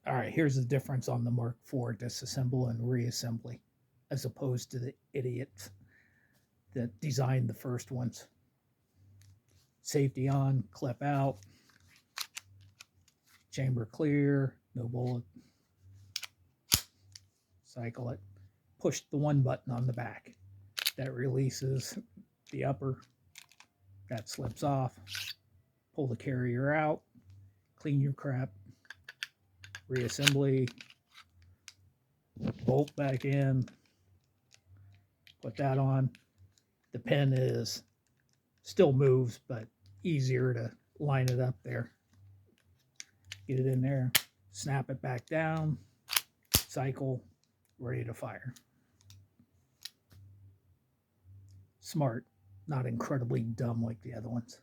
All right, here's the difference on the Mark IV disassemble and reassembly, as opposed to the idiots that designed the first ones. Safety on, clip out, chamber clear, no bullet. Cycle it. Push the one button on the back. That releases the upper. That slips off. Pull the carrier out. Clean your crap. Reassembly. Bolt back in. Put that on. The pin is still moves, but easier to line it up there. Get it in there. Snap it back down. Cycle. Ready to fire. Smart, not incredibly dumb like the other ones.